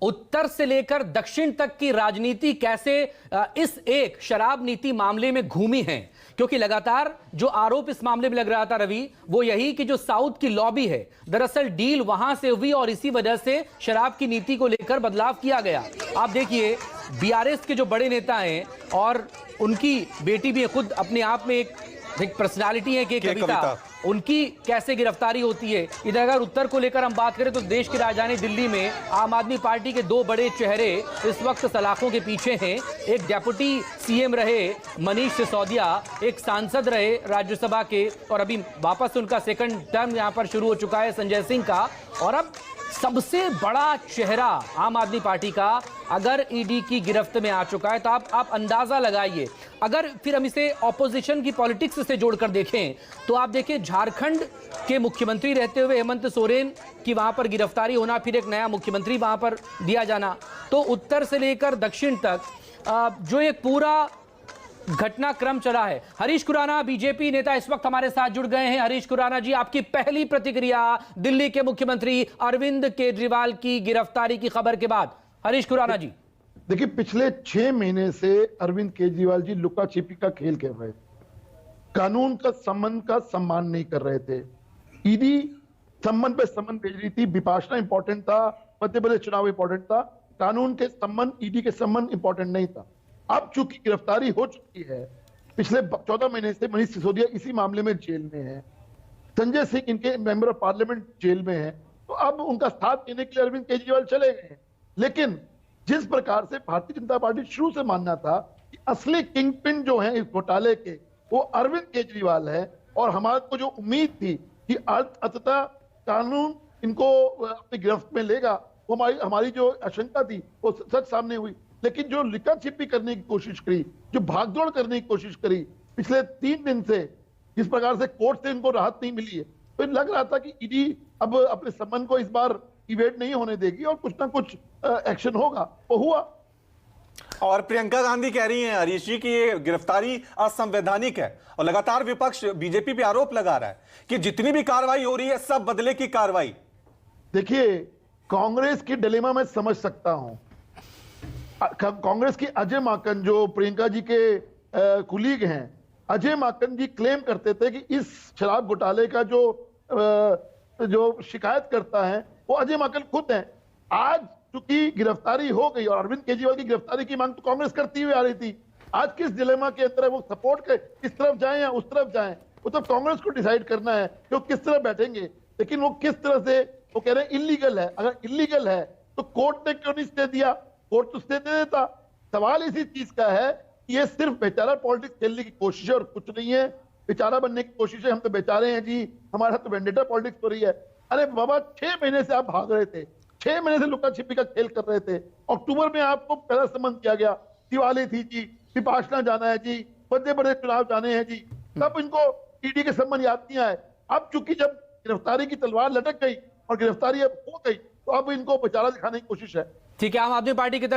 उत्तर से लेकर दक्षिण तक की राजनीति कैसे इस एक शराब नीति मामले में घूमी है, क्योंकि लगातार जो आरोप इस मामले में लग रहा था रवि, वो यही कि जो साउथ की लॉबी है, दरअसल डील वहां से हुई और इसी वजह से शराब की नीति को लेकर बदलाव किया गया। आप देखिए बीआरएस के जो बड़े नेता हैं और उनकी बेटी भी खुद अपने आप में एक पर्सनालिटी है कि कविता, उनकी कैसे गिरफ्तारी होती है। इधर अगर उत्तर को लेकर हम बात करें तो देश की राजधानी दिल्ली में आम आदमी पार्टी के दो बड़े चेहरे इस वक्त सलाखों के पीछे हैं। एक डेप्यूटी सीएम रहे मनीष सिसोदिया, एक सांसद रहे राज्यसभा के, और अभी वापस उनका सेकंड टर्म यहां पर शुरू हो चुका है संजय सिंह का। और अब सबसे बड़ा चेहरा आम आदमी पार्टी का अगर ईडी की गिरफ्त में आ चुका है तो आप अंदाजा लगाइए। अगर फिर हम इसे ऑपोजिशन की पॉलिटिक्स से जोड़कर देखें तो आप देखिए झारखंड के मुख्यमंत्री रहते हुए हेमंत सोरेन की वहां पर गिरफ्तारी होना, फिर एक नया मुख्यमंत्री वहां पर दिया जाना, तो उत्तर से लेकर दक्षिण तक जो एक पूरा घटनाक्रम चला है। हरीश खुराना बीजेपी नेता इस वक्त हमारे साथ जुड़ गए हैं। हरीश खुराना जी, आपकी पहली प्रतिक्रिया दिल्ली के मुख्यमंत्री अरविंद केजरीवाल की गिरफ्तारी की खबर के बाद। हरीश खुराना जी, देखिए पिछले 6 महीने से अरविंद केजरीवाल जी लुका छिपी का खेल खेल रहे थे, कानून का सम्मान का सम्मान नहीं कर रहे थे। ईडी सम्मान पे सम्मान भेज रही थी, विपाशना इंपॉर्टेंट था, मध्य प्रदेश चुनाव इंपॉर्टेंट था, कानून के सम्मान ईडी के सम्मान इंपॉर्टेंट नहीं था। अब चूंकि गिरफ्तारी हो चुकी है, पिछले 14 महीने से मनीष सिसोदिया इसी मामले में जेल में है, संजय सिंह इनके मेंबर ऑफ पार्लियामेंट जेल में है, तो अब उनका साथ देने के लिए अरविंद केजरीवाल चले गए हैं। लेकिन जिस प्रकार से भारतीय जनता पार्टी शुरू से मानना था कि असली किंग पिन जो है इस घोटाले के वो अरविंद केजरीवाल है, और हमारे को जो उम्मीद थी कि अंततः कानून इनको अपनी गिरफ्त में लेगा, वो हमारी जो आशंका थी वो सच सामने हुई। लेकिन जो लिखा छिपी करने की कोशिश करी, जो भागदौड़ करने की कोशिश करी पिछले 3 दिन से, जिस प्रकार से कोर्ट से इनको राहत नहीं मिली है, तो लग रहा था कि ईडी अब अपने सम्मान को इस बार इवेट नहीं होने देगी और कुछ ना कुछ एक्शन होगा। वो हुआ। और प्रियंका गांधी कह रही हैं हरीश जी कि ये गिरफ्तारी असंवैधानिक है, और लगातार विपक्ष बीजेपी पे आरोप लगा रहा है कि जितनी भी कार्रवाई हो रही है सब बदले की कार्रवाई। देखिए कांग्रेस की डिलेमा मैं समझ सकता हूं। कांग्रेस की अजय माकन जो प्रियंका जी के कुलीग हैं, अजय माकन जी क्लेम करते थे कि इस शराब घोटाले का जो शिकायत करता है वो अजय माकन खुद हैं। आज चूंकि गिरफ्तारी हो गई और अरविंद केजरीवाल की गिरफ्तारी की मांग तो कांग्रेस करती हुई आ रही थी, आज किस डिलेमा के अंदर है, वो सपोर्ट के किस तरफ जाएं या उस तरफ जाएं, वो तो कांग्रेस को डिसाइड करना है कि वो किस तरह बैठेंगे। लेकिन वो किस तरह से, वो कह रहे हैं इलीगल है, अगर इलीगल है तो कोर्ट ने क्यों नहीं स्टे दिया, कोर्ट तो स्टे दे देता। सवाल इसी चीज का है कि ये सिर्फ बेचारा पॉलिटिक्स खेलने की कोशिश है और कुछ नहीं है। बेचारा बनने की कोशिश है, हम तो बेचारे हैं जी, हमारे साथ तो वेंडेटा पॉलिटिक्स हो रही है। अरे बाबा 6 महीने से आप भाग रहे थे, 6 महीने से लुका छिपी का खेल कर रहे थे। अक्टूबर में आपको पहला सम्मन किया गया, दिवाली थी जी, विपाशना जाना है जी, मध्य प्रदेश चुनाव जाने हैं जी, तब इनको ईडी के सम्मन याद नहीं आए। अब चूंकि जब गिरफ्तारी की तलवार लटक गई और गिरफ्तारी अब हो गई, तो अब इनको बेचारा दिखाने की कोशिश है। ठीक है, आम आदमी पार्टी की तरफ